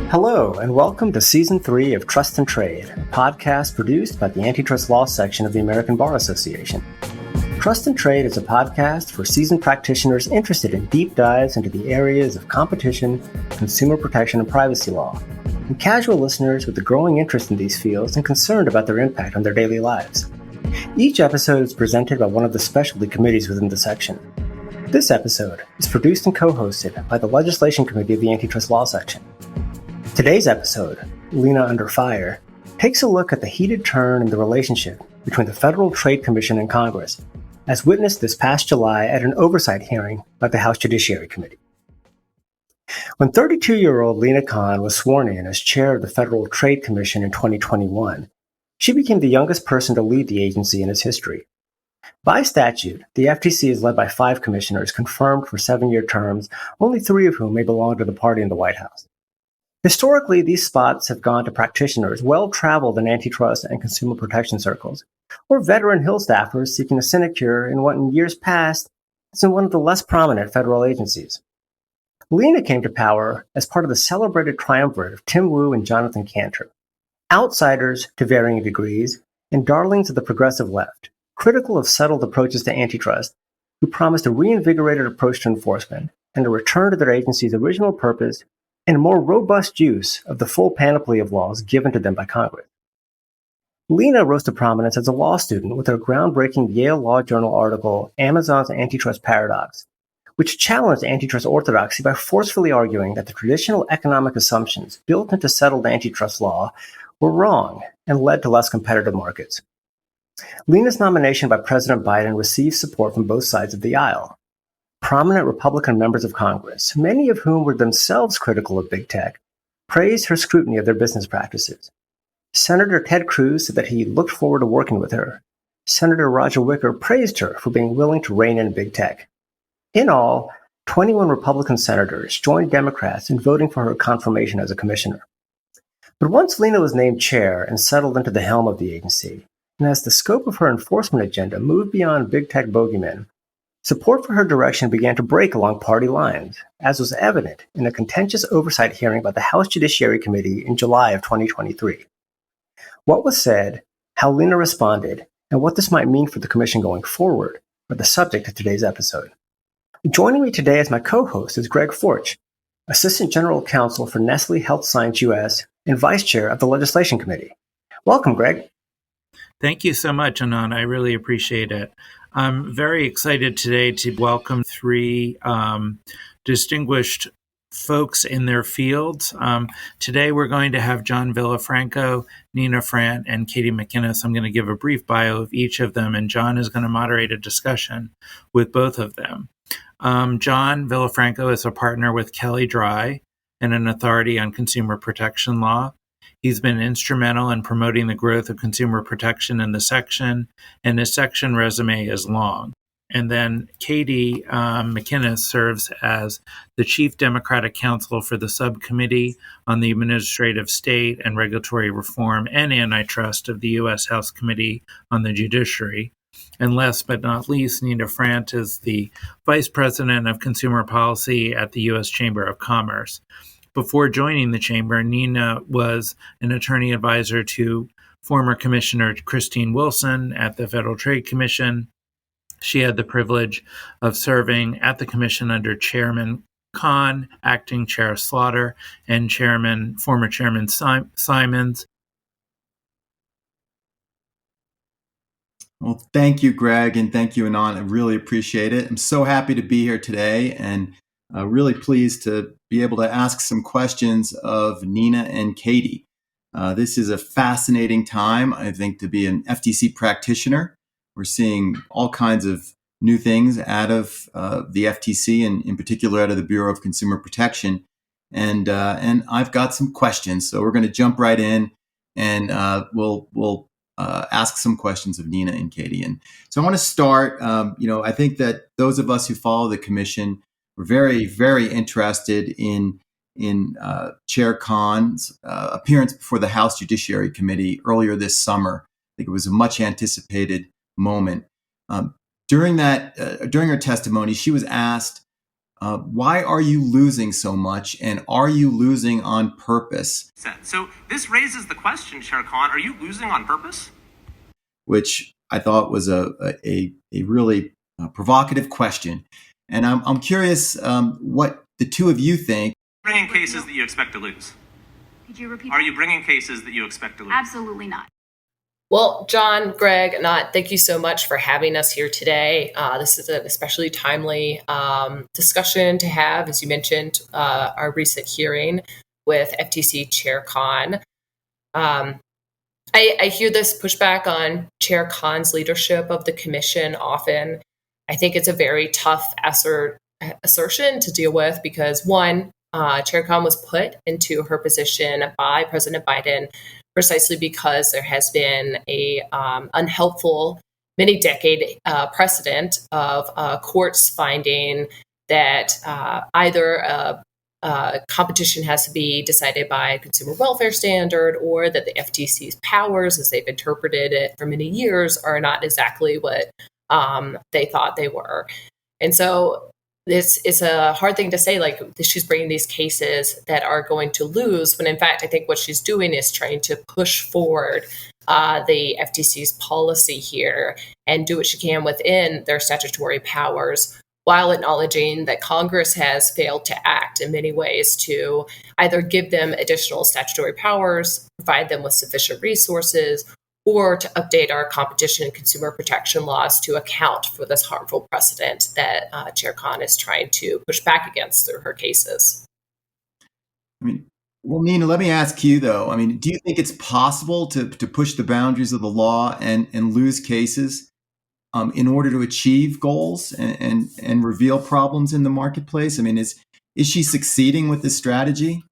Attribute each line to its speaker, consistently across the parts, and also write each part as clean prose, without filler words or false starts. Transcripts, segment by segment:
Speaker 1: Hello, and welcome to Season 3 of Trust and Trade, a podcast produced by the Antitrust Law Section of the American Bar Association. Trust and Trade is a podcast for seasoned practitioners interested in deep dives into the areas of competition, consumer protection, and privacy law, and casual listeners with a growing interest in these fields and concerned about their impact on their daily lives. Each episode is presented by one of the specialty committees within the section. This episode is produced and co-hosted by the Legislation Committee of the Antitrust Law Section. Today's episode, Lina Under Fire, takes a look at the heated turn in the relationship between the Federal Trade Commission and Congress, as witnessed this past July at an oversight hearing by the House Judiciary Committee. When 32-year-old Lina Khan was sworn in as chair of the Federal Trade Commission in 2021, she became the youngest person to lead the agency in its history. By statute, the FTC is led by 5 commissioners confirmed for 7-year terms, only 3 of whom may belong to the party in the White House. Historically, these spots have gone to practitioners well-traveled in antitrust and consumer protection circles, or veteran Hill staffers seeking a sinecure in what in years past has been one of the less prominent federal agencies. Lina came to power as part of the celebrated triumvirate of Tim Wu and Jonathan Cantor, outsiders to varying degrees and darlings of the progressive left, critical of settled approaches to antitrust, who promised a reinvigorated approach to enforcement and a return to their agency's original purpose and a more robust use of the full panoply of laws given to them by Congress. Lina rose to prominence as a law student with her groundbreaking Yale Law Journal article, Amazon's Antitrust Paradox, which challenged antitrust orthodoxy by forcefully arguing that the traditional economic assumptions built into settled antitrust law were wrong and led to less competitive markets. Lina's nomination by President Biden received support from both sides of the aisle. Prominent Republican members of Congress, many of whom were themselves critical of big tech, praised her scrutiny of their business practices. Senator Ted Cruz said that he looked forward to working with her. Senator Roger Wicker praised her for being willing to rein in big tech. In all, 21 Republican senators joined Democrats in voting for her confirmation as a commissioner. But once Lina was named chair and settled into the helm of the agency, and as the scope of her enforcement agenda moved beyond big tech bogeymen, support for her direction began to break along party lines, as was evident in a contentious oversight hearing by the House Judiciary Committee in July of 2023. What was said, how Lina responded, and what this might mean for the Commission going forward are the subject of today's episode. Joining me today as my co-host is Greg Forch, Assistant General Counsel for Nestlé Health Science US and Vice Chair of the Legislation Committee. Welcome, Greg.
Speaker 2: Thank you so much, Anant. I really appreciate it. I'm very excited today to welcome 3 distinguished folks in their fields. Today we're going to have John Villafranco, Nina Frant, and Katie McInnis. I'm going to give a brief bio of each of them, and John is going to moderate a discussion with both of them. John Villafranco is a partner with Kelly Dry and an authority on consumer protection law. He's been instrumental in promoting the growth of consumer protection in the section, and his section resume is long. And then Katie McInnis serves as the Chief Democratic Counsel for the Subcommittee on the Administrative State and Regulatory Reform and Antitrust of the U.S. House Committee on the Judiciary. And last but not least, Nina Frant is the Vice President of Consumer Policy at the U.S. Chamber of Commerce. Before joining the Chamber, Nina was an attorney advisor to former Commissioner Christine Wilson at the Federal Trade Commission. She had the privilege of serving at the Commission under Chairman Khan, Acting Chair Slaughter, and former Chairman Simons.
Speaker 3: Well, thank you, Greg, and thank you, Anant. I really appreciate it. I'm so happy to be here today, and really pleased to be able to ask some questions of Nina and Katie. This is a fascinating time, I think, to be an FTC practitioner. We're seeing all kinds of new things out of the FTC, and in particular out of the Bureau of Consumer Protection. And I've got some questions, so we're going to jump right in, and we'll ask some questions of Nina and Katie. And so I want to start. I think that those of us who follow the Commission were very, very interested in Chair Khan's appearance before the House Judiciary Committee earlier this summer. I think it was a much anticipated moment. During her testimony, she was asked, why are you losing so much, and are you losing on purpose?
Speaker 4: So this raises the question, Chair Khan, are you losing on purpose?
Speaker 3: Which I thought was a really provocative question. And I'm curious what the two of you think.
Speaker 4: Bringing cases that you expect to lose.
Speaker 5: Could you repeat?
Speaker 4: Are you bringing cases that you expect to lose?
Speaker 5: Absolutely not.
Speaker 6: Well, John, Greg, Anant, thank you so much for having us here today. This is an especially timely discussion to have, as you mentioned, our recent hearing with FTC Chair Khan. I hear this pushback on Chair Khan's leadership of the commission often. I think it's a very tough assertion to deal with because, one, Chair Khan was put into her position by President Biden precisely because there has been a unhelpful many-decade precedent of courts finding that either competition has to be decided by a consumer welfare standard, or that the FTC's powers, as they've interpreted it for many years, are not exactly what they thought they were. And so this is a hard thing to say, like she's bringing these cases that are going to lose, when in fact, I think what she's doing is trying to push forward the FTC's policy here and do what she can within their statutory powers, while acknowledging that Congress has failed to act in many ways to either give them additional statutory powers, provide them with sufficient resources, or to update our competition and consumer protection laws to account for this harmful precedent that Chair Khan is trying to push back against through her cases.
Speaker 3: Well, Nina, let me ask you, though. Do you think it's possible to push the boundaries of the law and lose cases in order to achieve goals and reveal problems in the marketplace? Is she succeeding with this strategy?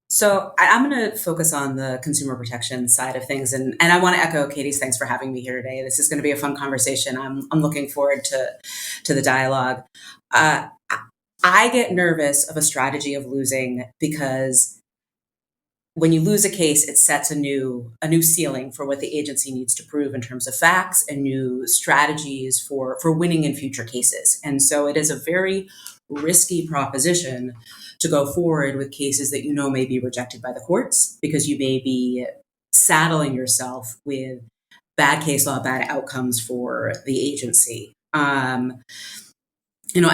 Speaker 7: So I'm going to focus on the consumer protection side of things. And I want to echo Katie's thanks for having me here today. This is going to be a fun conversation. I'm looking forward to the dialogue. I get nervous of a strategy of losing because when you lose a case, it sets a new ceiling for what the agency needs to prove in terms of facts and new strategies for winning in future cases. And so it is a very risky proposition to go forward with cases that may be rejected by the courts, because you may be saddling yourself with bad case law, bad outcomes for the agency. I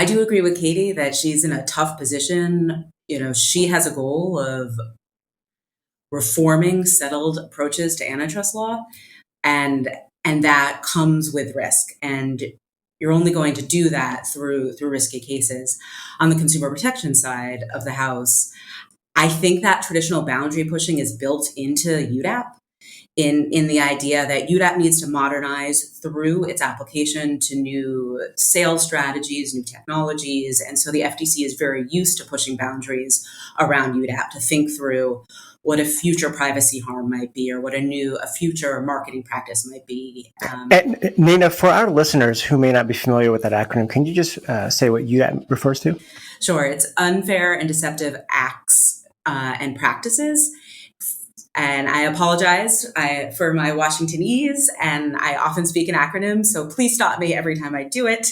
Speaker 7: do agree with Katie that she's in a tough position. She has a goal of reforming settled approaches to antitrust law, and that comes with risk. And you're only going to do that through risky cases. On the consumer protection side of the House, I think that traditional boundary pushing is built into UDAP in the idea that UDAP needs to modernize through its application to new sales strategies, new technologies. And so the FTC is very used to pushing boundaries around UDAP to think through what a future privacy harm might be, or what a future marketing practice might be.
Speaker 1: And Nina, for our listeners who may not be familiar with that acronym, can you just say what UDAP refers to?
Speaker 7: Sure. It's unfair and deceptive acts and practices. And I apologize for my Washingtonese, and I often speak in acronyms, so please stop me every time I do it.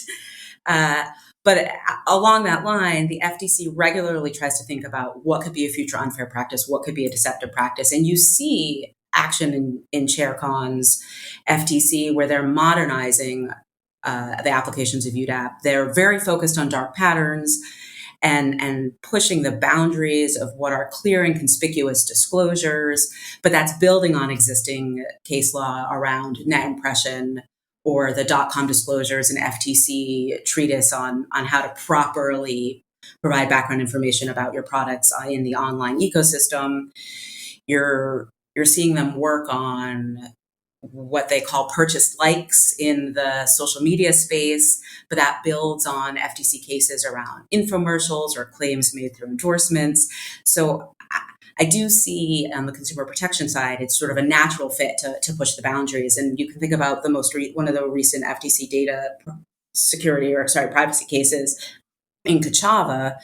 Speaker 7: But along that line, the FTC regularly tries to think about what could be a future unfair practice, what could be a deceptive practice. And you see action in Chair Khan's FTC where they're modernizing the applications of UDAP. They're very focused on dark patterns and pushing the boundaries of what are clear and conspicuous disclosures, but that's building on existing case law around net impression, or the .com disclosures, and FTC treatise on how to properly provide background information about your products in the online ecosystem. You're seeing them work on what they call purchased likes in the social media space, but that builds on FTC cases around infomercials or claims made through endorsements. So I do see on the consumer protection side, it's sort of a natural fit to push the boundaries. And you can think about one of the recent FTC data privacy cases in Kachava,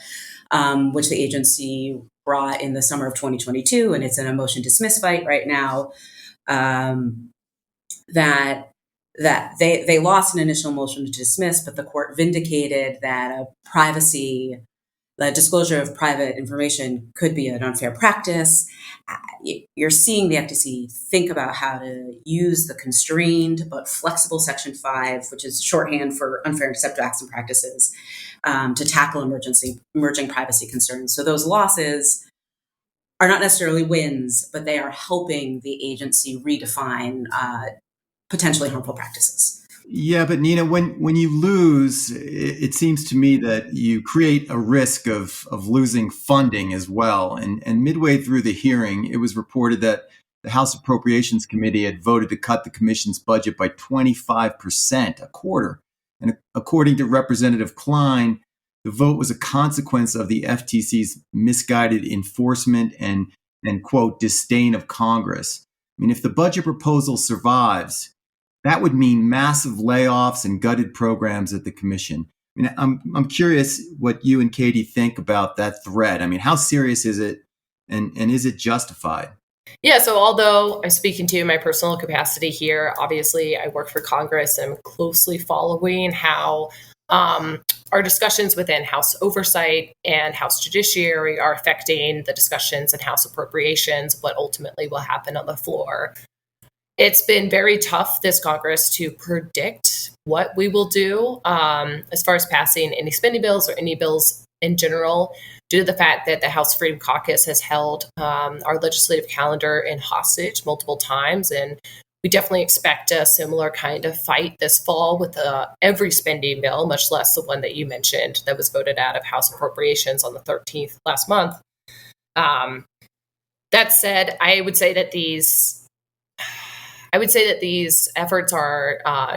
Speaker 7: which the agency brought in the summer of 2022, and it's in a motion to dismiss fight right now. That that they lost an initial motion to dismiss, but the court vindicated that the disclosure of private information could be an unfair practice. You're seeing the FTC think about how to use the constrained but flexible Section 5, which is shorthand for unfair and deceptive acts and practices, to tackle emerging privacy concerns. So those losses are not necessarily wins, but they are helping the agency redefine potentially harmful practices.
Speaker 3: Yeah, but Nina, when you lose, it seems to me that you create a risk of losing funding as well. And midway through the hearing, it was reported that the House Appropriations Committee had voted to cut the commission's budget by 25%, a quarter. And according to Representative Klein, the vote was a consequence of the FTC's misguided enforcement and quote, disdain of Congress. I mean, if the budget proposal survives, that would mean massive layoffs and gutted programs at the commission. I mean, I'm curious what you and Katie think about that threat. I mean, how serious is it, and is it justified?
Speaker 6: Yeah, so although I'm speaking to my personal capacity here, obviously I work for Congress and I'm closely following how our discussions within House Oversight and House Judiciary are affecting the discussions in House Appropriations, what ultimately will happen on the floor. It's been very tough this Congress to predict what we will do as far as passing any spending bills or any bills in general, due to the fact that the House Freedom Caucus has held our legislative calendar in hostage multiple times. And we definitely expect a similar kind of fight this fall with every spending bill, much less the one that you mentioned that was voted out of House Appropriations on the 13th last month. That said, I would say that these efforts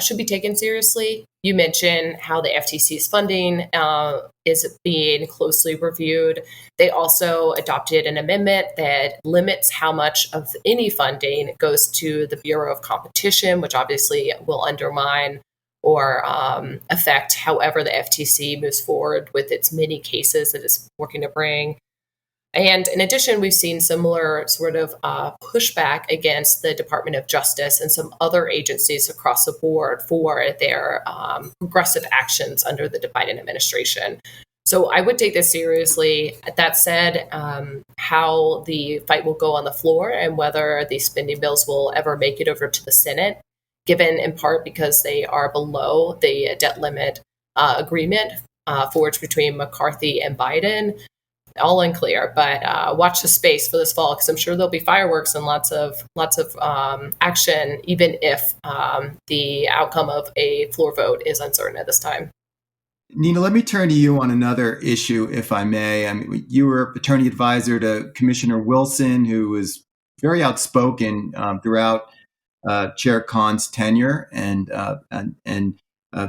Speaker 6: should be taken seriously. You mentioned how the FTC's funding is being closely reviewed. They also adopted an amendment that limits how much of any funding goes to the Bureau of Competition, which obviously will undermine or affect however the FTC moves forward with its many cases that it's working to bring. And in addition, we've seen similar sort of pushback against the Department of Justice and some other agencies across the board for their progressive actions under the Biden administration. So I would take this seriously. That said, how the fight will go on the floor and whether these spending bills will ever make it over to the Senate, given in part because they are below the debt limit agreement forged between McCarthy and Biden, all unclear, but watch the space for this fall because I'm sure there'll be fireworks and lots of action, even if the outcome of a floor vote is uncertain at this time.
Speaker 3: Nina, let me turn to you on another issue, if I may. I mean, you were attorney advisor to Commissioner Wilson, who was very outspoken throughout Chair Khan's tenure, and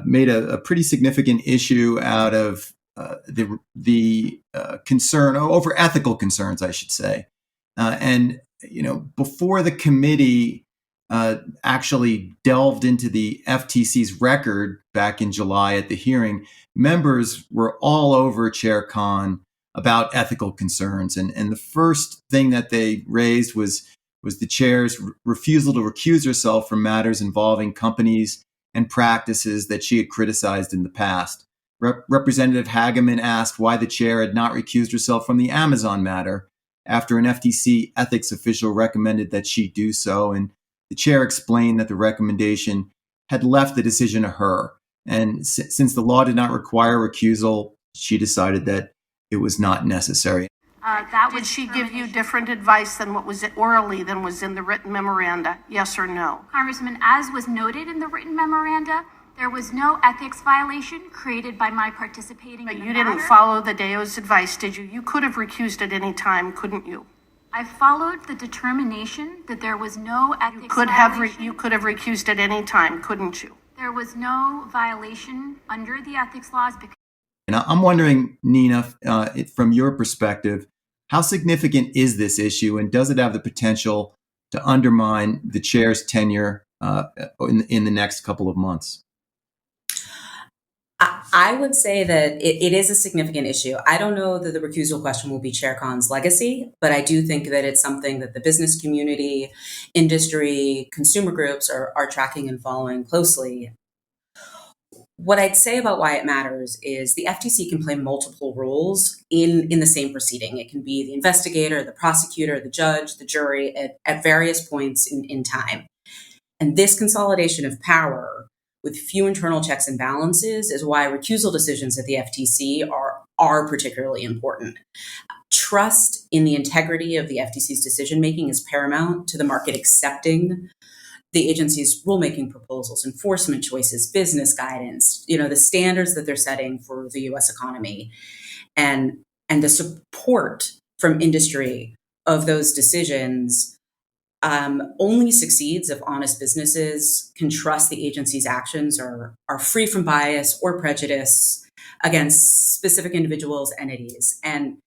Speaker 3: made a pretty significant issue out of the concern over ethical concerns, I should say. And before the committee actually delved into the FTC's record back in July at the hearing, members were all over Chair Khan about ethical concerns. And the first thing that they raised was the chair's refusal to recuse herself from matters involving companies and practices that she had criticized in the past. Representative Hageman asked why the chair had not recused herself from the Amazon matter after an FTC ethics official recommended that she do so. And the chair explained that the recommendation had left the decision to her. And since the law did not require recusal, she decided that it was not necessary.
Speaker 5: Did she give you different advice than what was orally than was in the written memoranda? Yes or no?
Speaker 8: Congressman, as was noted in the written memoranda, there was no ethics violation created by my participating in the matter. But you didn't follow the DAO's advice, did you? You could have recused at any time, couldn't you? I followed the determination that there was no ethics violation.
Speaker 5: You could have recused at any time, couldn't you?
Speaker 8: There was no violation under the ethics laws.
Speaker 3: And I'm wondering, Nina, from your perspective, how significant is this issue, and does it have the potential to undermine the chair's tenure in the next couple of months?
Speaker 7: I would say that it is a significant issue. I don't know that the recusal question will be Chair Khan's legacy, but I do think that it's something that the business community, industry, consumer groups are tracking and following closely. What I'd say about why it matters is the FTC can play multiple roles in the same proceeding. It can be the investigator, the prosecutor, the judge, the jury at various points in time. And this consolidation of power with few internal checks and balances is why recusal decisions at the FTC are particularly important. Trust in the integrity of the FTC's decision-making is paramount to the market accepting the agency's rulemaking proposals, enforcement choices, business guidance, the standards that they're setting for the US economy, and the support from industry of those decisions only succeeds if honest businesses can trust the agency's actions are free from bias or prejudice against specific individuals, entities. And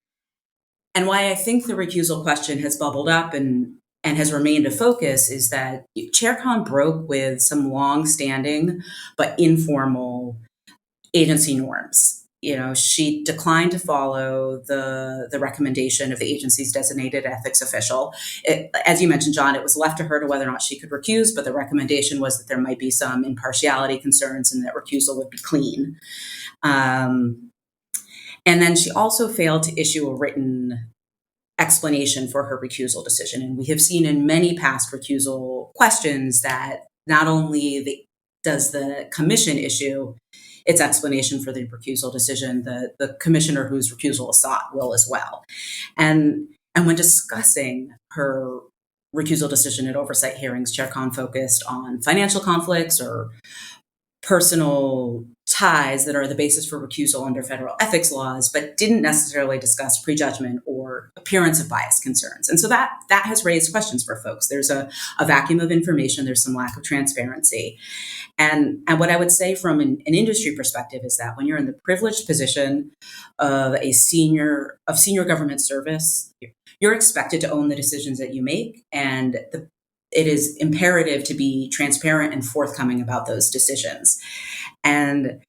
Speaker 7: why I think the recusal question has bubbled up and has remained a focus is that Chair Khan broke with some long-standing but informal agency norms. She declined to follow the recommendation of the agency's designated ethics official. As you mentioned, John, it was left to her to whether or not she could recuse, but the recommendation was that there might be some impartiality concerns and that recusal would be clean. And then she also failed to issue a written explanation for her recusal decision. And we have seen in many past recusal questions that not only does the commission issue its explanation for the recusal decision, the commissioner whose recusal is sought will as well. And when discussing her recusal decision at oversight hearings, Chair Khan focused on financial conflicts or personal ties that are the basis for recusal under federal ethics laws, but didn't necessarily discuss prejudgment or appearance of bias concerns. And so that has raised questions for folks. There's a vacuum of information. There's some lack of transparency. And what I would say from an industry perspective is that when you're in the privileged position of senior government service, you're expected to own the decisions that you make, and it is imperative to be transparent and forthcoming about those decisions. And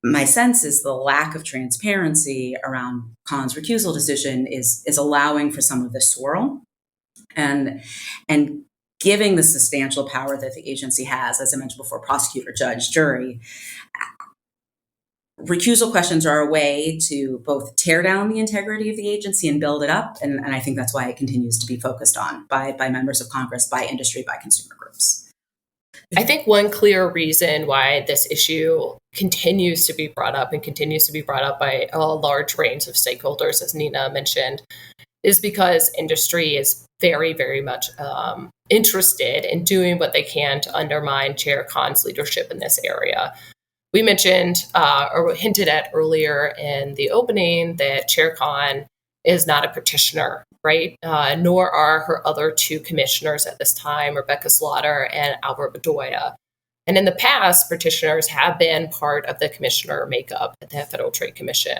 Speaker 7: my sense is the lack of transparency around Khan's recusal decision is allowing for some of the swirl and giving the substantial power that the agency has, as I mentioned before, prosecutor, judge, jury. Recusal questions are a way to both tear down the integrity of the agency and build it up. And I think that's why it continues to be focused on by members of Congress, by industry, by consumer groups.
Speaker 6: I think one clear reason why this issue continues to be brought up and continues to be brought up by a large range of stakeholders, as Nina mentioned, is because industry is very, very much interested in doing what they can to undermine Chair Khan's leadership in this area. We mentioned or hinted at earlier in the opening that Chair Khan is not a petitioner, right? Nor are her other two commissioners at this time, Rebecca Slaughter and Albert Bedoya. And in the past, petitioners have been part of the commissioner makeup at the Federal Trade Commission.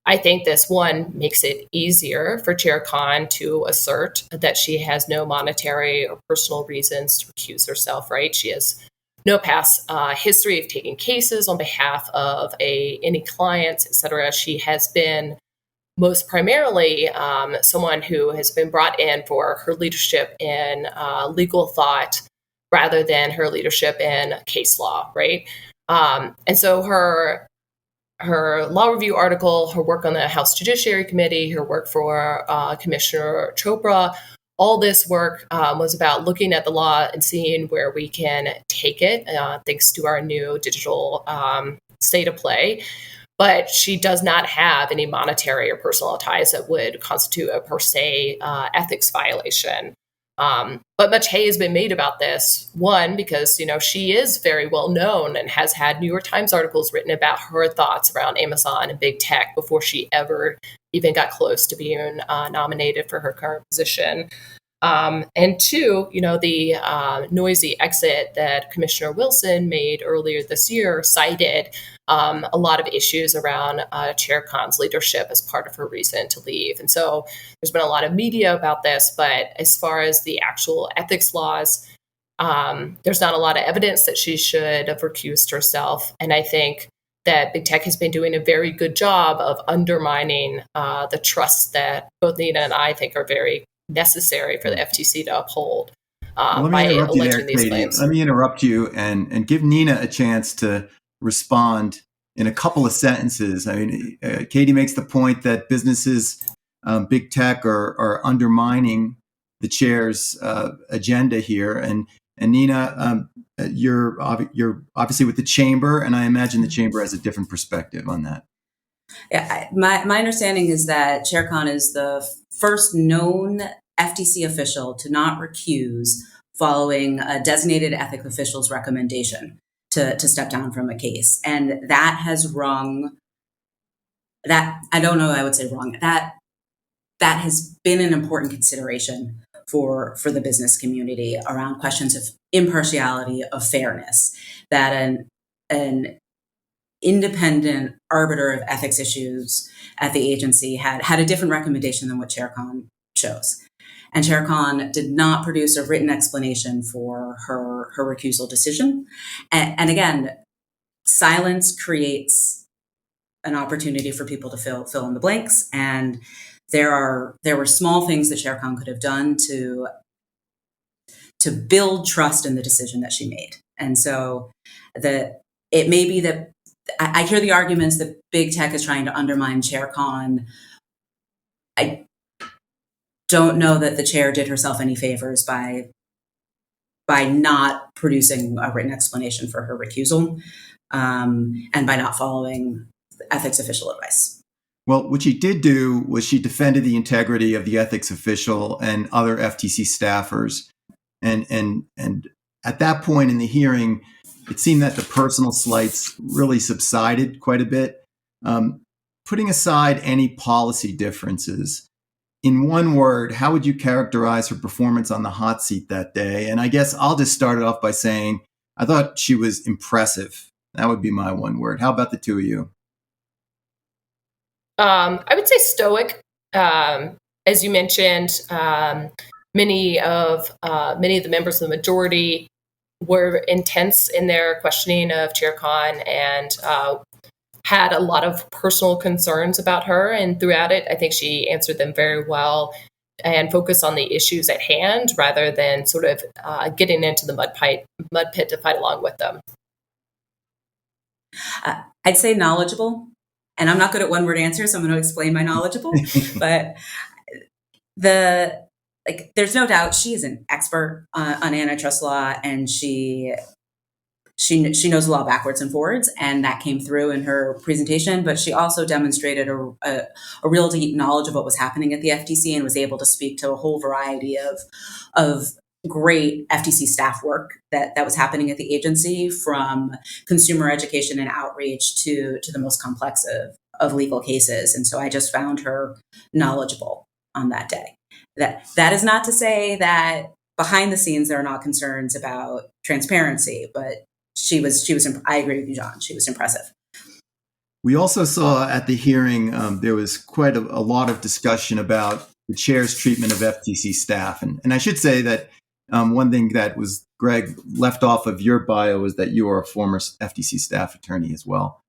Speaker 6: I think this one makes it easier for Chair Khan to assert that she has no monetary or personal reasons to recuse herself, right? She has no past history of taking cases on behalf of any clients, et cetera. She has been most primarily someone who has been brought in for her leadership in legal thought rather than her leadership in case law, right? And so her law review article, her work on the House Judiciary Committee, her work for Commissioner Chopra, all this work was about looking at the law and seeing where we can take it, thanks to our new digital state of play. But she does not have any monetary or personal ties that would constitute a per se ethics violation. But much hay has been made about this. One, because she is very well known and has had New York Times articles written about her thoughts around Amazon and big tech before she ever even got close to being nominated for her current position. And two, the noisy exit that Commissioner Wilson made earlier this year cited a lot of issues around Chair Khan's leadership as part of her reason to leave. And so there's been a lot of media about this, but as far as the actual ethics laws, there's not a lot of evidence that she should have recused herself. And I think that big tech has been doing a very good job of undermining the trust that both Nina and I think are very necessary for the FTC to uphold by alleging these claims.
Speaker 3: Let me interrupt you and give Nina a chance to respond in a couple of sentences. I mean, Katie makes the point that businesses, big tech, are undermining the chair's agenda here, and Nina, you're obviously with the chamber, and I imagine the chamber has a different perspective on that.
Speaker 7: Yeah, my understanding is that Chair Khan is the first known FTC official to not recuse following a designated ethics official's recommendation to step down from a case. And that has rung, that has been an important consideration for the business community around questions of impartiality, of fairness, that an independent arbiter of ethics issues at the agency had a different recommendation than what Chair Khan chose. And Chair Khan did not produce a written explanation for her recusal decision. And again, silence creates an opportunity for people to fill in the blanks. And there were small things that Chair Khan could have done to build trust in the decision that she made. And so it may be that I hear the arguments that big tech is trying to undermine Chair Khan. I don't know that the chair did herself any favors by not producing a written explanation for her recusal, and by not following ethics official advice.
Speaker 3: Well, what she did do was she defended the integrity of the ethics official and other FTC staffers. And at that point in the hearing, it seemed that the personal slights really subsided quite a bit. Putting aside any policy differences, in one word, how would you characterize her performance on the hot seat that day? And I guess I'll just start it off by saying I thought she was impressive. That would be my one word. How about the two of you?
Speaker 6: I would say stoic. As you mentioned, many of the members of the majority were intense in their questioning of Chair Khan and had a lot of personal concerns about her. And throughout it, I think she answered them very well and focused on the issues at hand rather than sort of getting into the mud pit to fight along with them.
Speaker 7: I'd say knowledgeable. And I'm not good at one-word answers, so I'm going to explain my knowledgeable. But there's no doubt she is an expert on antitrust law, and she knows the law backwards and forwards, and that came through in her presentation. But she also demonstrated a real deep knowledge of what was happening at the FTC and was able to speak to a whole variety of great FTC staff work that was happening at the agency, from consumer education and outreach to the most complex of legal cases. And so I just found her knowledgeable on that day. That is not to say that behind the scenes there are not concerns about transparency, but she was. I agree with you, John. She was impressive.
Speaker 3: We also saw at the hearing there was quite a lot of discussion about the chair's treatment of FTC staff, and I should say that one thing that was, Greg, left off of your bio was that you are a former FTC staff attorney as well.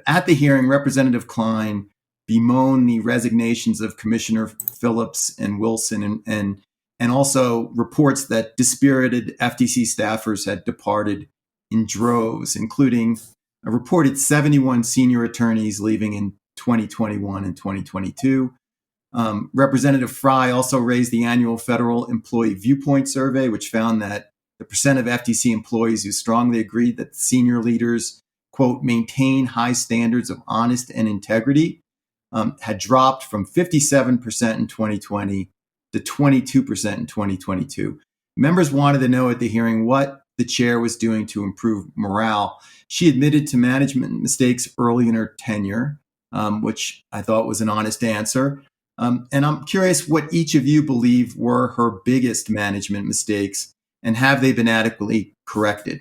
Speaker 3: At the hearing, Representative Klein bemoaned the resignations of Commissioner Phillips and Wilson, and also reports that dispirited FTC staffers had departed in droves, including a reported 71 senior attorneys leaving in 2021 and 2022. Representative Fry also raised the annual Federal Employee Viewpoint Survey, which found that the percent of FTC employees who strongly agreed that senior leaders, quote, maintain high standards of honesty and integrity had dropped from 57% in 2020 to 22% in 2022. Members wanted to know at the hearing what the chair was doing to improve morale. She admitted to management mistakes early in her tenure, which I thought was an honest answer. And I'm curious what each of you believe were her biggest management mistakes, and have they been adequately corrected?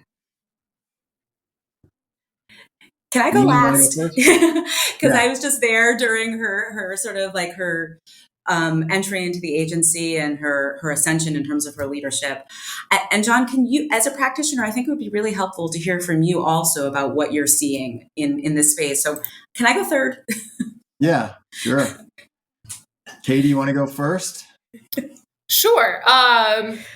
Speaker 7: Can I go last? Because I was just there during her sort of like her entry into the agency and her ascension in terms of her leadership. And John, can you, as a practitioner, I think it would be really helpful to hear from you also about what you're seeing in this space. So can I go third?
Speaker 3: Yeah, sure. Katie, you want to go first?
Speaker 6: Sure.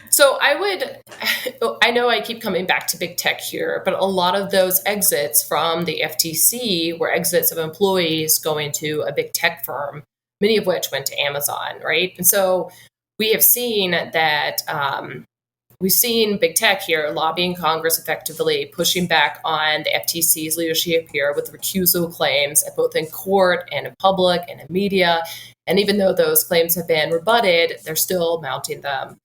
Speaker 6: So I know I keep coming back to big tech here, but a lot of those exits from the FTC were exits of employees going to a big tech firm, many of which went to Amazon, right? And so we have seen that we've seen big tech here lobbying Congress effectively, pushing back on the FTC's leadership here with recusal claims, both in court and in public and in media. And even though those claims have been rebutted, they're still mounting them.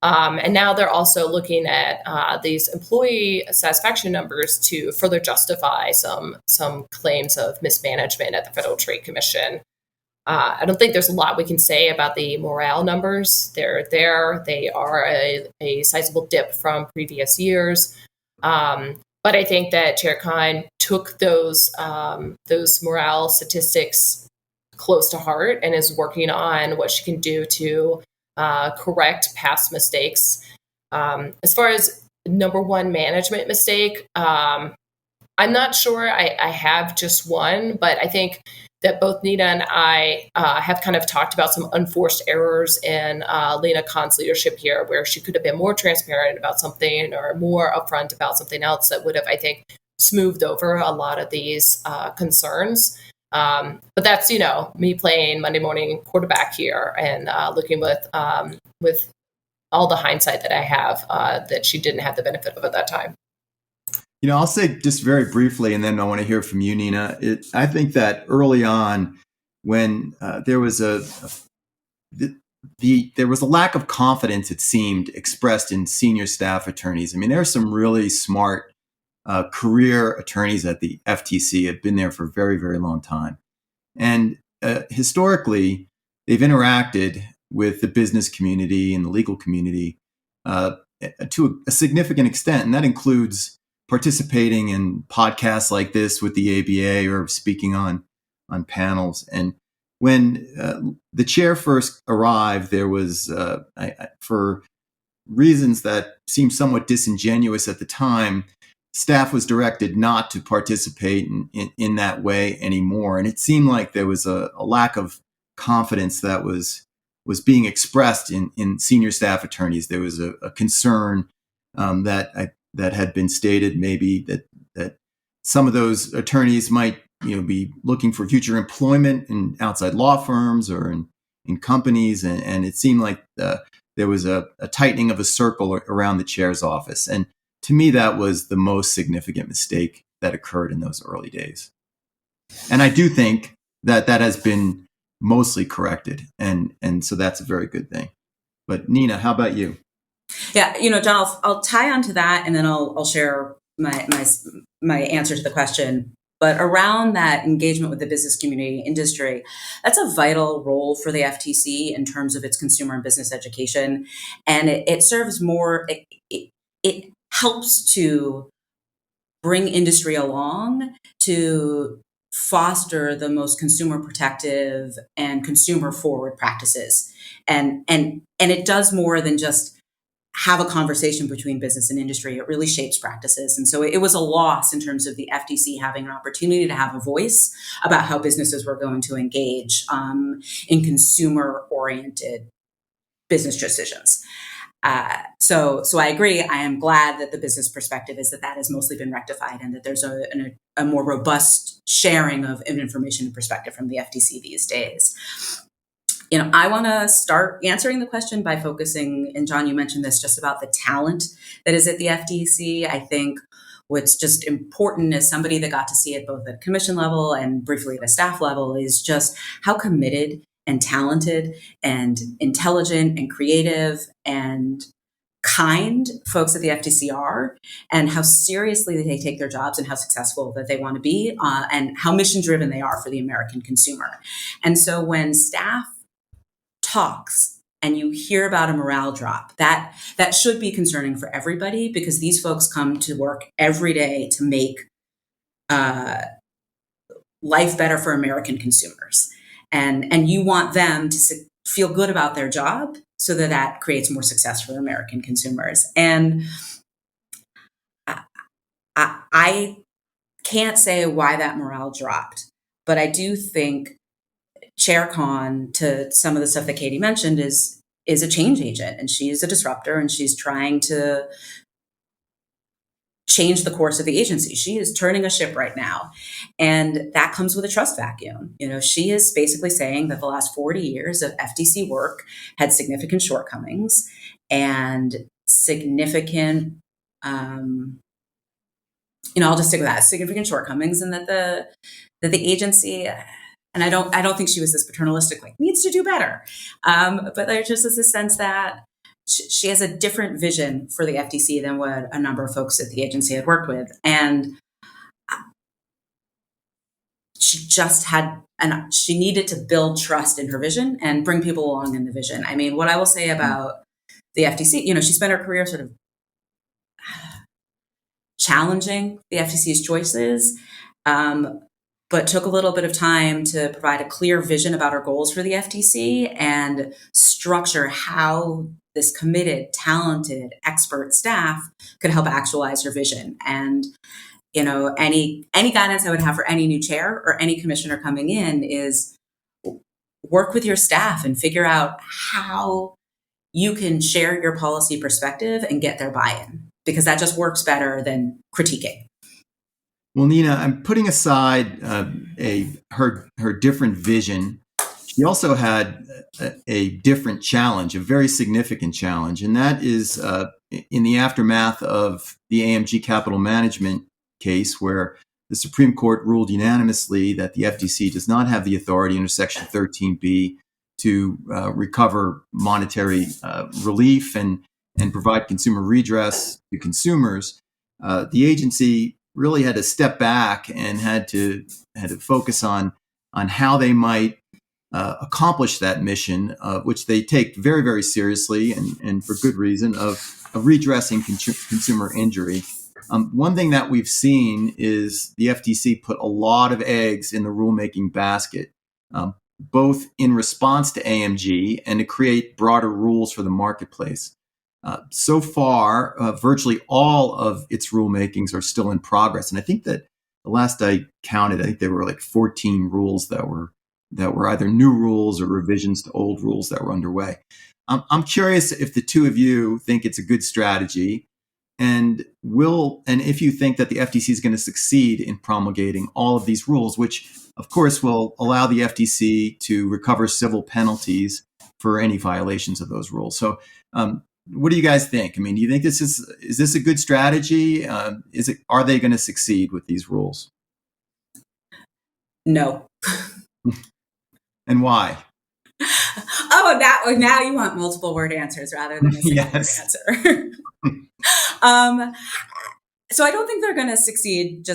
Speaker 6: And now they're also looking at these employee satisfaction numbers to further justify some claims of mismanagement at the Federal Trade Commission. I don't think there's a lot we can say about the morale numbers. They're there. They are a sizable dip from previous years. But I think that Chair Khan took those morale statistics close to heart and is working on what she can do to correct past mistakes. As far as number one management mistake, I'm not sure I have just one, but I think that both Nina and I have kind of talked about some unforced errors in Lina Khan's leadership here, where she could have been more transparent about something or more upfront about something else that would have, I think, smoothed over a lot of these concerns. But that's, me playing Monday morning quarterback here and looking with all the hindsight that I have that she didn't have the benefit of at that time.
Speaker 3: I'll say just very briefly, and then I want to hear from you, Nina. I think that early on, when there was there was a lack of confidence, it seemed, expressed in senior staff attorneys. I mean, there are some really smart career attorneys at the FTC, have been there for a very, very long time. And historically, they've interacted with the business community and the legal community to a significant extent. And that includes participating in podcasts like this with the ABA or speaking on panels. And when the chair first arrived, there was, for reasons that seemed somewhat disingenuous at the time, staff was directed not to participate in that way anymore. And it seemed like there was a lack of confidence that was being expressed in senior staff attorneys. There was a concern that had been stated, maybe that some of those attorneys might be looking for future employment in outside law firms or in companies. And it seemed like there was a tightening of a circle around the chair's office. And to me, that was the most significant mistake that occurred in those early days. And I do think that has been mostly corrected. And so that's a very good thing. But Nina, how about you?
Speaker 7: Yeah, John, I'll tie onto that, and then I'll share my answer to the question. But around that engagement with the business community industry, that's a vital role for the FTC in terms of its consumer and business education. And it serves more, it helps to bring industry along to foster the most consumer protective and consumer forward practices. And it does more than just have a conversation between business and industry. It really shapes practices. And so it was a loss in terms of the FTC having an opportunity to have a voice about how businesses were going to engage in consumer-oriented business decisions. So I agree. I am glad that the business perspective is that has mostly been rectified and that there's a more robust sharing of information and perspective from the FTC these days. I want to start answering the question by focusing, and John, you mentioned this, just about the talent that is at the FTC. I think what's just important as somebody that got to see it both at commission level and briefly at a staff level is just how committed and talented and intelligent and creative and kind folks at the FTC are, and how seriously they take their jobs and how successful that they want to be, and how mission driven they are for the American consumer. And so when staff talks and you hear about a morale drop, that should be concerning for everybody, because these folks come to work every day to make life better for American consumers. And you want them to feel good about their job so that creates more success for American consumers. And I can't say why that morale dropped, but I do think Chair Khan, to some of the stuff that Katie mentioned, is a change agent, and she's a disruptor, and she's trying to change the course of the agency. She is turning a ship right now, and that comes with a trust vacuum. She is basically saying that the last 40 years of FTC work had significant shortcomings and significant, I'll just stick with that, significant shortcomings, and that the agency, and I don't think she was this paternalistic, like, needs to do better. But there just is a sense that she has a different vision for the FTC than what a number of folks at the agency had worked with. And she just she needed to build trust in her vision and bring people along in the vision. I mean, what I will say about the FTC, she spent her career sort of challenging the FTC's choices, but took a little bit of time to provide a clear vision about her goals for the FTC and structure how this committed, talented, expert staff could help actualize her vision. And, any guidance I would have for any new chair or any commissioner coming in is work with your staff and figure out how you can share your policy perspective and get their buy-in, because that just works better than critiquing.
Speaker 3: Well, Nina, I'm putting aside her different vision. She also had a different challenge, a very significant challenge, and that is in the aftermath of the AMG Capital Management case, where the Supreme Court ruled unanimously that the FTC does not have the authority under Section 13B to recover monetary relief and provide consumer redress to consumers. The agency really had to step back and had to focus on how they might accomplish that mission, which they take very, very seriously and for good reason, of redressing consumer injury. One thing that we've seen is the FTC put a lot of eggs in the rulemaking basket, both in response to AMG and to create broader rules for the marketplace. So far, virtually all of its rulemakings are still in progress. And I think that the last I counted, I think there were like 14 rules that were either new rules or revisions to old rules that were underway. I'm curious if the two of you think it's a good strategy, and if you think that the FTC is going to succeed in promulgating all of these rules, which of course will allow the FTC to recover civil penalties for any violations of those rules. So what do you guys think? I mean, do you think is this a good strategy? Are they going to succeed with these rules?
Speaker 7: No.
Speaker 3: And why?
Speaker 7: Oh, now you want multiple word answers rather than a single word answer. So I don't think they're going to succeed.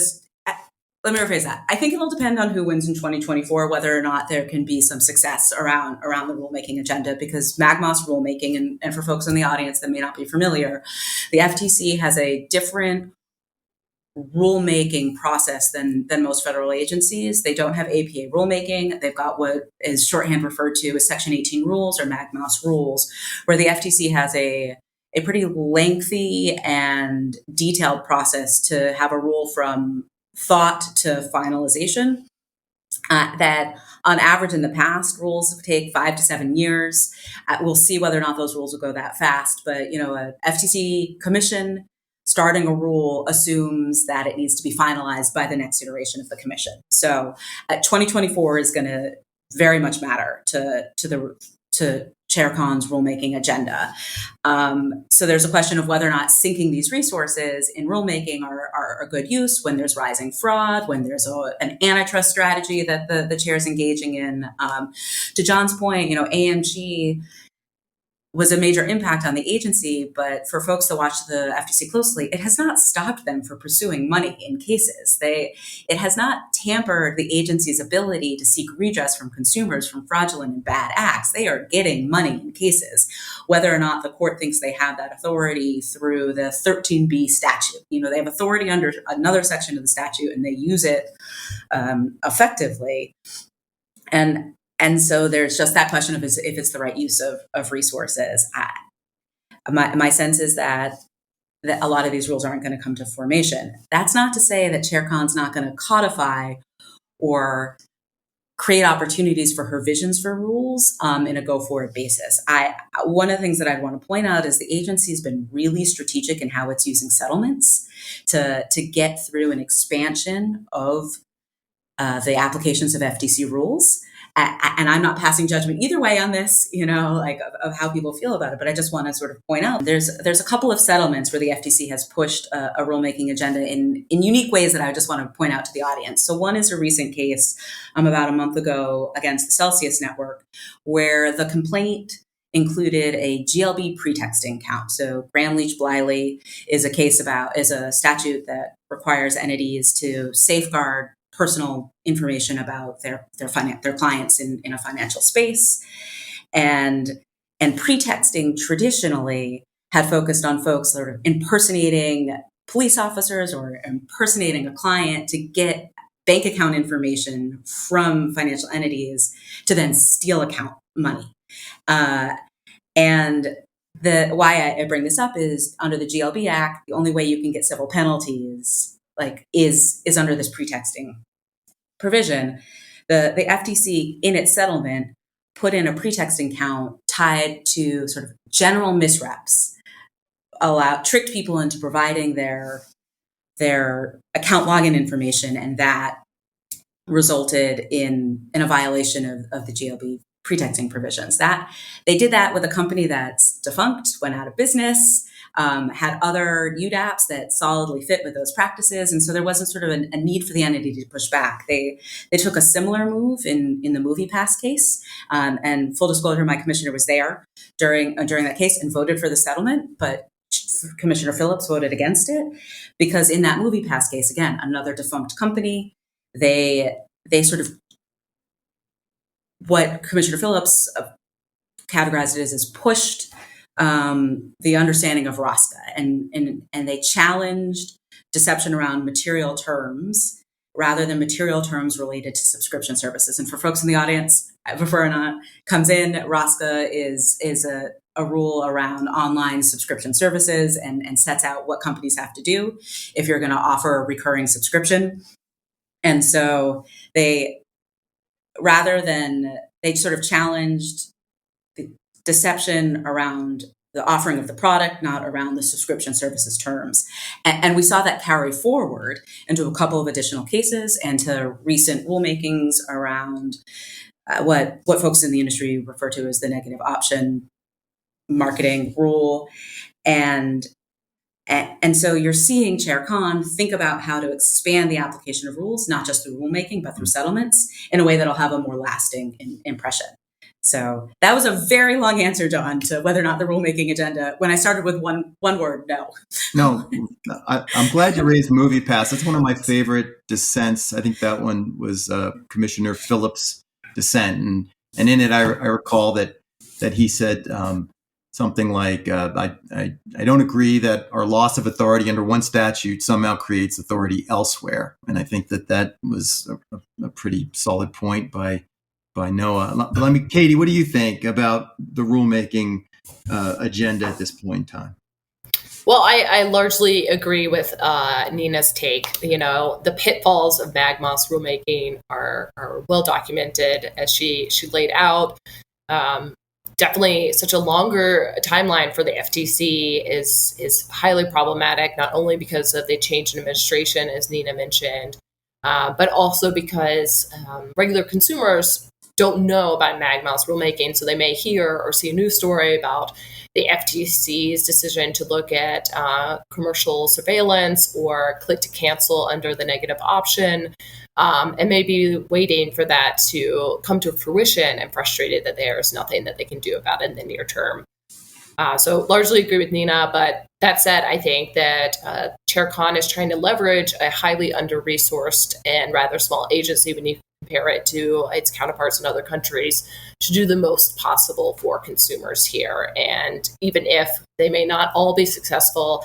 Speaker 7: Let me rephrase that. I think it'll depend on who wins in 2024, whether or not there can be some success around the rulemaking agenda, because MAGMOS rulemaking, and for folks in the audience that may not be familiar, the FTC has a different rulemaking process than most federal agencies. They don't have APA rulemaking. They've got what is shorthand referred to as Section 18 rules or MAGMOS rules, where the FTC has a pretty lengthy and detailed process to have a rule from thought to finalization. That on average in the past, rules take 5 to 7 years. We'll see whether or not those rules will go that fast. But, a FTC commission starting a rule assumes that it needs to be finalized by the next iteration of the commission. So 2024 is going to very much matter to Chair Khan's rulemaking agenda. So there's a question of whether or not sinking these resources in rulemaking are a good use when there's rising fraud, when there's an antitrust strategy that the chair is engaging in. To John's point, AMG was a major impact on the agency, but for folks that watch the FTC closely, it has not stopped them from pursuing money in cases. It has not tampered the agency's ability to seek redress from consumers from fraudulent and bad acts. They are getting money in cases, whether or not the court thinks they have that authority through the 13B statute. They have authority under another section of the statute and they use it effectively. And And so there's just that question of if it's the right use of resources. My sense is that a lot of these rules aren't going to come to formation. That's not to say that Chair Khan's not going to codify or create opportunities for her visions for rules in a go-forward basis. One of the things that I want to point out is the agency's been really strategic in how it's using settlements to get through an expansion of the applications of FTC rules. And I'm not passing judgment either way on this, of how people feel about it. But I just want to sort of point out there's a couple of settlements where the FTC has pushed a rulemaking agenda in unique ways that I just want to point out to the audience. So one is a recent case about a month ago against the Celsius Network, where the complaint included a GLB pretexting count. So Graham-Leach-Bliley is a statute that requires entities to safeguard personal information about their clients in a financial space. And pretexting traditionally had focused on folks sort of impersonating police officers or impersonating a client to get bank account information from financial entities to then steal account money. And why I bring this up is under the GLB Act, the only way you can get civil penalties is under this pretexting provision. The FTC in its settlement put in a pretexting count tied to sort of general misreps, tricked people into providing their account login information, and that resulted in a violation of the GLB pretexting provisions. That they did that with a company that's defunct, went out of business, had other UDAPs that solidly fit with those practices. And so there wasn't sort of a need for the entity to push back. They took a similar move in the MoviePass case. And full disclosure, my commissioner was there during that case and voted for the settlement, but Commissioner Phillips voted against it because in that MoviePass case, again, another defunct company, they sort of, what Commissioner Phillips categorized it as pushed the understanding of ROSCA, and they challenged deception around material terms rather than material terms related to subscription services. And for folks in the audience, before Anant comes in, ROSCA is a rule around online subscription services and sets out what companies have to do if you're going to offer a recurring subscription. And so they sort of challenged the deception around the offering of the product, not around the subscription services terms. And we saw that carry forward into a couple of additional cases and to recent rulemakings around what folks in the industry refer to as the negative option marketing rule. And so you're seeing Chair Khan think about how to expand the application of rules, not just through rulemaking, but through settlements in a way that'll have a more lasting impression. So that was a very long answer, John, to whether or not the rulemaking agenda, when I started with one word, no.
Speaker 3: No, I'm glad you raised MoviePass. That's one of my favorite dissents. I think that one was Commissioner Phillips' dissent. And in it, I recall that he said something like, I don't agree that our loss of authority under one statute somehow creates authority elsewhere. And I think that was a pretty solid point by Noah. Katie, what do you think about the rulemaking agenda at this point in time?
Speaker 6: Well, I largely agree with Nina's take. The pitfalls of MAGMOS rulemaking are well documented, as she laid out. Definitely such a longer timeline for the FTC is highly problematic, not only because of the change in administration, as Nina mentioned, but also because regular consumers don't know about MAGMOS rulemaking. So they may hear or see a news story about the FTC's decision to look at commercial surveillance or click to cancel under the negative option, and maybe waiting for that to come to fruition and frustrated that there's nothing that they can do about it in the near term. So largely agree with Nina, but that said, I think that Chair Khan is trying to leverage a highly under-resourced and rather small agency when you compare it to its counterparts in other countries to do the most possible for consumers here. And even if they may not all be successful,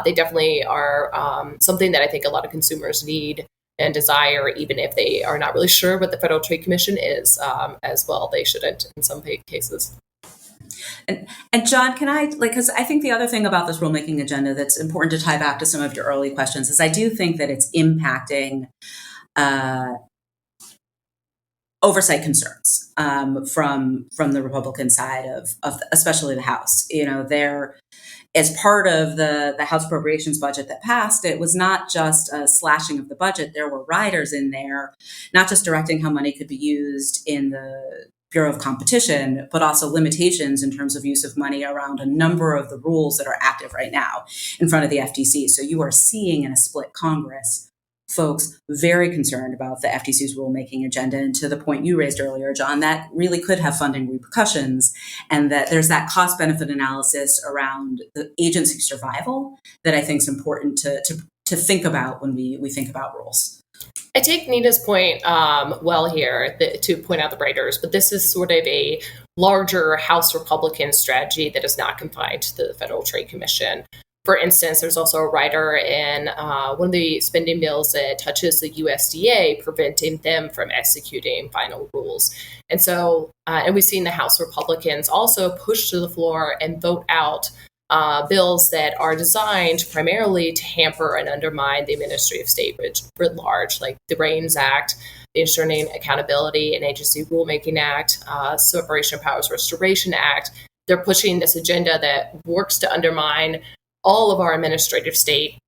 Speaker 6: they definitely are something that I think a lot of consumers need and desire, even if they are not really sure what the Federal Trade Commission is as well. They shouldn't in some cases.
Speaker 7: And John, can I, because I think the other thing about this rulemaking agenda that's important to tie back to some of your early questions is I do think that it's impacting oversight concerns from the Republican side of especially the House. There, as part of the House Appropriations budget that passed, it was not just a slashing of the budget. There were riders in there, not just directing how money could be used in the Bureau of Competition, but also limitations in terms of use of money around a number of the rules that are active right now in front of the FTC. So you are seeing in a split Congress folks very concerned about the FTC's rulemaking agenda. And to the point you raised earlier, John, that really could have funding repercussions, and that there's that cost benefit analysis around the agency's survival that I think is important to think about when we think about rules.
Speaker 6: I take Nina's point well here to point out the writers, but this is sort of a larger House Republican strategy that is not confined to the Federal Trade Commission. For instance, there's also a rider in one of the spending bills that touches the USDA, preventing them from executing final rules. And so, and we've seen the House Republicans also push to the floor and vote out bills that are designed primarily to hamper and undermine the Ministry of State writ large, like the REINS Act, the Ensuring Accountability and Agency Rulemaking Act, Separation of Powers Restoration Act. They're pushing this agenda that works to undermine all of our administrative state,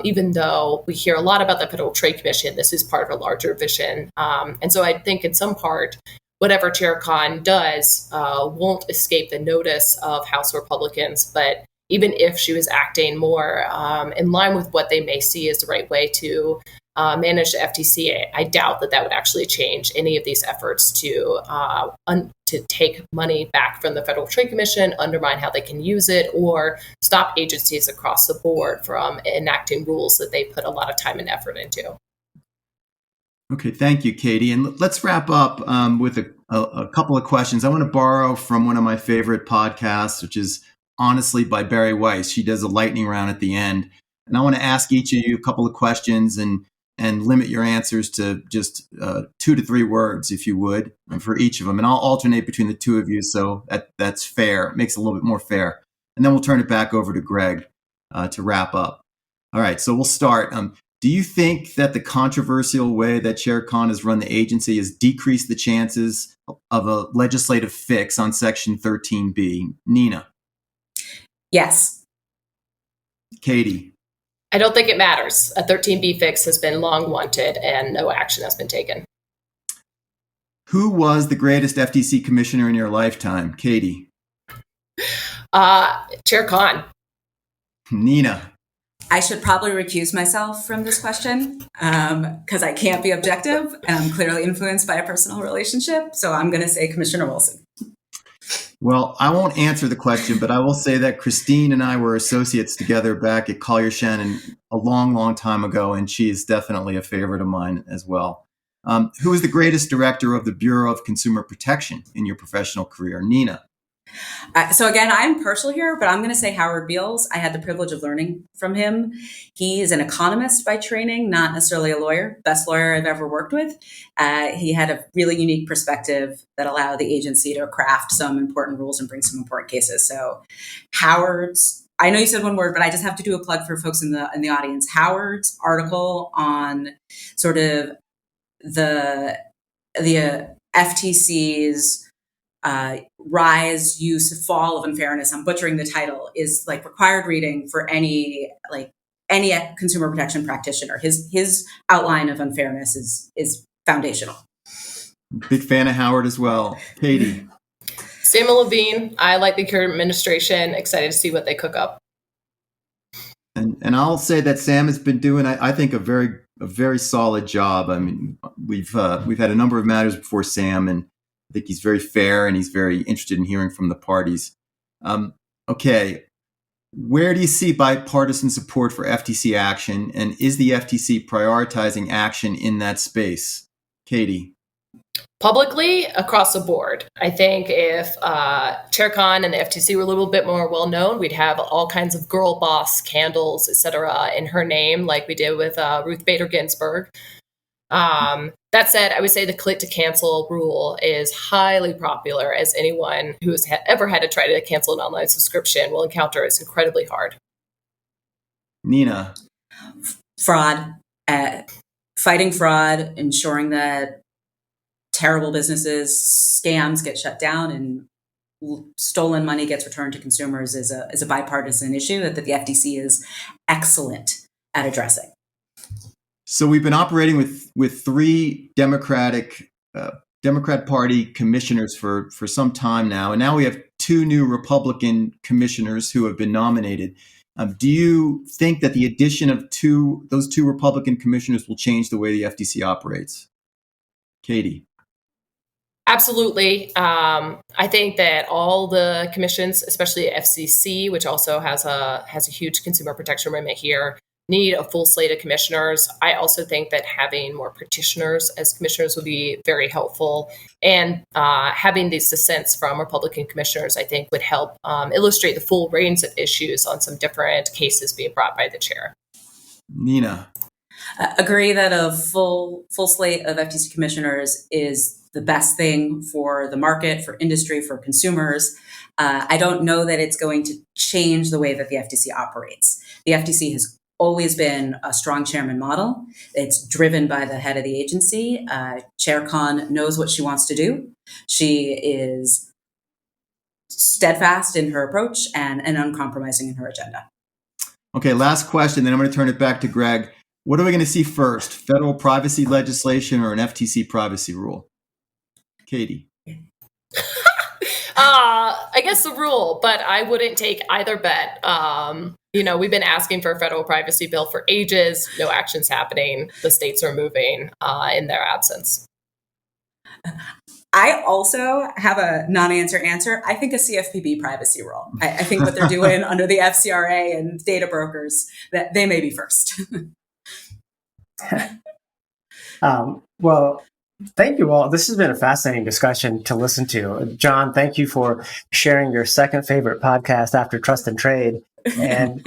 Speaker 6: even though we hear a lot about the Federal Trade Commission. This is part of a larger vision. And so I think in some part, whatever Chair Khan does won't escape the notice of House Republicans. But even if she was acting more in line with what they may see as the right way to manage the FTC, I doubt that would actually change any of these efforts to take money back from the Federal Trade Commission, undermine how they can use it, or stop agencies across the board from enacting rules that they put a lot of time and effort into.
Speaker 3: Okay, thank you, Katie. And let's wrap up with a couple of questions. I want to borrow from one of my favorite podcasts, which is Honestly by Barry Weiss. She does a lightning round at the end. And I want to ask each of you a couple of questions and limit your answers to just 2 to 3 words, if you would, and for each of them. And I'll alternate between the two of you, so that's fair. It makes it a little bit more fair. And then we'll turn it back over to Greg to wrap up. All right, so we'll start. Do you think that the controversial way that Chair Khan has run the agency has decreased the chances of a legislative fix on Section 13B? Nina?
Speaker 7: Yes.
Speaker 3: Katie?
Speaker 6: I don't think it matters. A 13B fix has been long wanted and no action has been taken.
Speaker 3: Who was the greatest FTC commissioner in your lifetime? Katie?
Speaker 6: Chair Khan.
Speaker 3: Nina?
Speaker 7: I should probably recuse myself from this question because I can't be objective and I'm clearly influenced by a personal relationship. So I'm going to say Commissioner Wilson.
Speaker 3: Well, I won't answer the question, but I will say that Christine and I were associates together back at Collier Shannon a long, long time ago, and she is definitely a favorite of mine as well. Who is the greatest director of the Bureau of Consumer Protection in your professional career? Nina?
Speaker 7: So again, I'm partial here, but I'm going to say Howard Beals. I had the privilege of learning from him. He is an economist by training, not necessarily a lawyer. Best lawyer I've ever worked with. He had a really unique perspective that allowed the agency to craft some important rules and bring some important cases. So Howard's, I know you said one word, but I just have to do a plug for folks in the audience. Howard's article on sort of the FTC's rise, use, fall of unfairness. I'm butchering the title, is like required reading for any consumer protection practitioner. His outline of unfairness is foundational.
Speaker 3: Big fan of Howard as well. Katie?
Speaker 6: Samuel Levine. I like the current administration. Excited to see what they cook up.
Speaker 3: And I'll say that Sam has been doing, I think, a very solid job. I mean, we've had a number of matters before Sam, and I think he's very fair and he's very interested in hearing from the parties. Okay, where do you see bipartisan support for FTC action, and is the FTC prioritizing action in that space? Katie?
Speaker 6: Publicly, across the board. I think if Chair Khan and the FTC were a little bit more well-known, we'd have all kinds of girl boss candles, et cetera, in her name, like we did with Ruth Bader Ginsburg. That said, I would say the click to cancel rule is highly popular, as anyone who has ever had to try to cancel an online subscription will encounter. It's incredibly hard.
Speaker 3: Nina.
Speaker 7: Fraud, fighting fraud, ensuring that terrible businesses, scams get shut down and stolen money gets returned to consumers is a bipartisan issue that the FTC is excellent at addressing.
Speaker 3: So we've been operating with three Democrat Party commissioners for some time now, and now we have two new Republican commissioners who have been nominated. Do you think that the addition of those two Republican commissioners will change the way the FTC operates? Katie.
Speaker 6: Absolutely. I think that all the commissions, especially FCC, which also has a huge consumer protection remit here, need a full slate of commissioners. I also think that having more practitioners as commissioners would be very helpful. And having these dissents from Republican commissioners, I think, would help illustrate the full range of issues on some different cases being brought by the chair.
Speaker 3: Nina.
Speaker 7: Agree that a full slate of FTC commissioners is the best thing for the market, for industry, for consumers. I don't know that it's going to change the way that the FTC operates. The FTC has always been a strong chairman model. It's driven by the head of the agency. Chair Khan knows what she wants to do. She is steadfast in her approach and uncompromising in her agenda.
Speaker 3: Okay, last question, then I'm going to turn it back to Greg. What are we going to see first, federal privacy legislation or an FTC privacy rule? Katie.
Speaker 6: I guess the rule, but I wouldn't take either bet. We've been asking for a federal privacy bill for ages. No action's happening. The states are moving in their absence.
Speaker 7: I also have a non-answer answer. I think a CFPB privacy rule. I think what they're doing under the FCRA and data brokers, that they may be first.
Speaker 1: Well, thank you all. This has been a fascinating discussion to listen to. John, thank you for sharing your second favorite podcast after Trust and Trade. And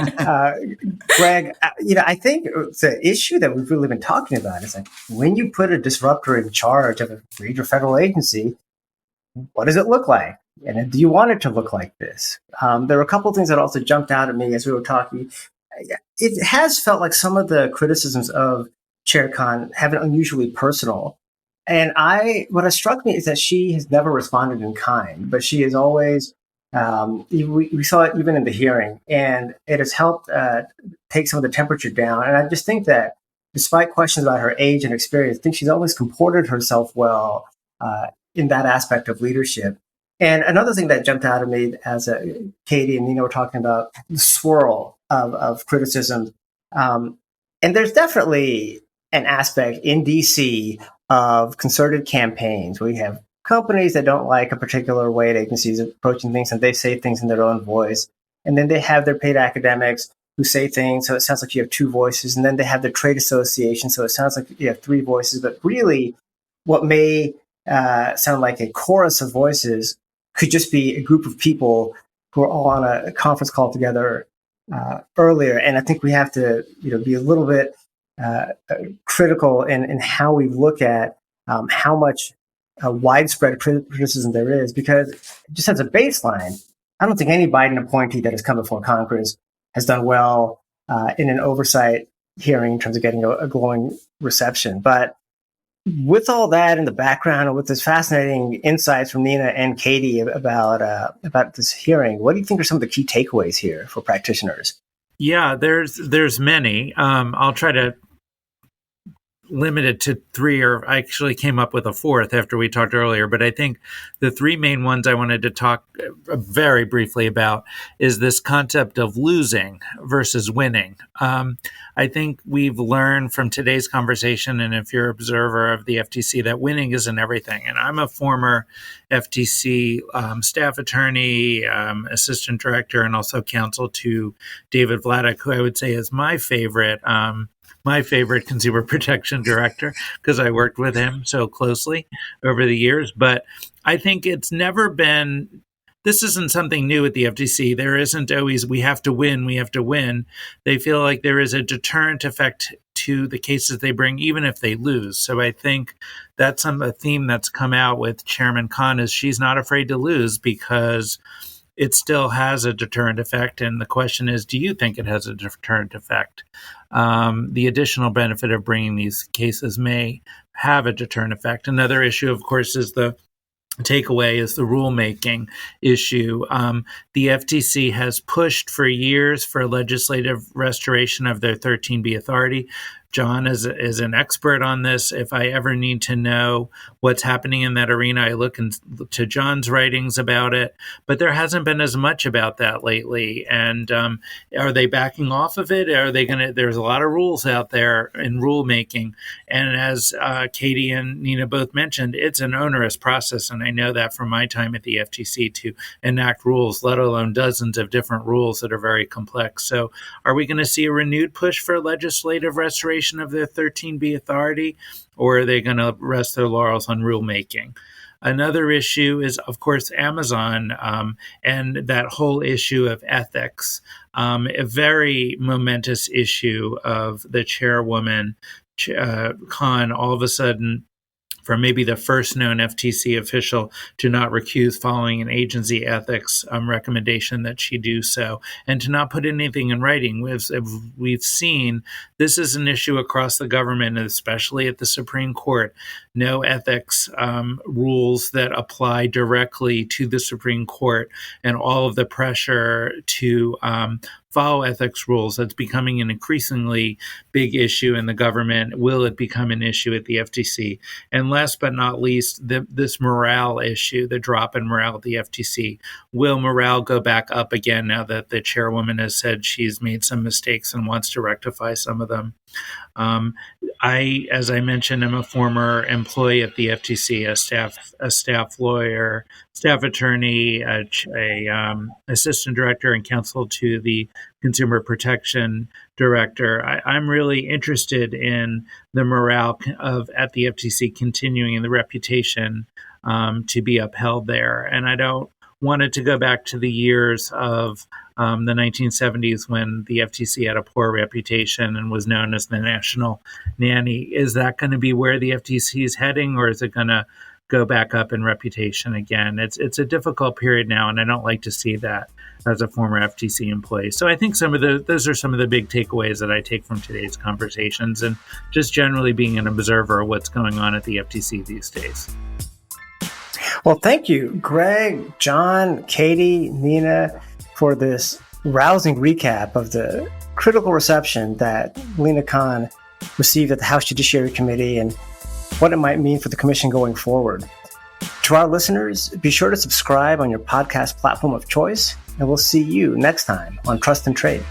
Speaker 1: Greg, I think the issue that we've really been talking about is like when you put a disruptor in charge of a major federal agency, what does it look like? And do you want it to look like this? There were a couple of things that also jumped out at me as we were talking. It has felt like some of the criticisms of Chair Khan have been unusually personal. And what has struck me is that she has never responded in kind, but she is always, we saw it even in the hearing, and it has helped take some of the temperature down. And I just think that despite questions about her age and experience, I think she's always comported herself well in that aspect of leadership. And another thing that jumped out at me as Katie and Nina were talking about the swirl of criticism. And there's definitely an aspect in DC of concerted campaigns. We have companies that don't like a particular way that agencies are approaching things, and they say things in their own voice. And then they have their paid academics who say things, so it sounds like you have two voices. And then they have the trade association, so it sounds like you have three voices. But really, what may sound like a chorus of voices could just be a group of people who are all on a conference call together earlier. And I think we have to be a little bit critical in how we look at how much widespread criticism there is, because just as a baseline, I don't think any Biden appointee that has come before Congress has done well in an oversight hearing in terms of getting a glowing reception. But with all that in the background, and with this fascinating insights from Nina and Katie about this hearing, what do you think are some of the key takeaways here for practitioners?
Speaker 2: Yeah, there's many. I'll try to limit it to three, or I actually came up with a fourth after we talked earlier. But I think the three main ones I wanted to talk very briefly about is this concept of losing versus winning. I think we've learned from today's conversation, and if you're an observer of the FTC, that winning isn't everything. And I'm a former FTC staff attorney, assistant director, and also counsel to David Vladeck, who I would say is my favorite consumer protection director, because I worked with him so closely over the years. But I think it's never been, this isn't something new at the FTC. There isn't always, we have to win. They feel like there is a deterrent effect to the cases they bring, even if they lose. So I think that's a theme that's come out with Chairman Khan is she's not afraid to lose because it still has a deterrent effect. And the question is, do you think it has a deterrent effect? The additional benefit of bringing these cases may have a deterrent effect. Another issue, of course, is the takeaway is the rulemaking issue. The FTC has pushed for years for legislative restoration of their 13B authority. John is an expert on this. If I ever need to know what's happening in that arena, I look to John's writings about it. But there hasn't been as much about that lately. And are they backing off of it? Are they going to? There's a lot of rules out there in rulemaking. And as Katie and Nina both mentioned, it's an onerous process. And I know that from my time at the FTC to enact rules, let alone dozens of different rules that are very complex. So are we going to see a renewed push for legislative restoration of their 13B authority, or are they going to rest their laurels on rulemaking? Another issue is, of course, Amazon and that whole issue of ethics, a very momentous issue of the chairwoman, Khan, all of a sudden, for maybe the first known FTC official to not recuse following an agency ethics recommendation that she do so, and to not put anything in writing. We've seen this is an issue across the government, especially at the Supreme Court. No ethics rules that apply directly to the Supreme Court, and all of the pressure to follow ethics rules. That's becoming an increasingly big issue in the government. Will it become an issue at the FTC? And last but not least, this morale issue, the drop in morale at the FTC. Will morale go back up again now that the chairwoman has said she's made some mistakes and wants to rectify some of them? As I mentioned, I'm a former employee at the FTC, a staff lawyer, staff attorney, assistant director and counsel to the consumer protection director. I'm really interested in the morale at the FTC continuing and the reputation to be upheld there. And I don't want it to go back to the years of the 1970s when the FTC had a poor reputation and was known as the national nanny. Is that going to be where the FTC is heading, or is it going to go back up in reputation again? It's a difficult period now, and I don't like to see that as a former FTC employee. So I think those are some of the big takeaways that I take from today's conversations, and just generally being an observer of what's going on at the FTC these days.
Speaker 1: Well, thank you, Greg, John, Katie, Nina, for this rousing recap of the critical reception that Lina Khan received at the House Judiciary Committee and what it might mean for the commission going forward. To our listeners, be sure to subscribe on your podcast platform of choice, and we'll see you next time on Trust and Trade.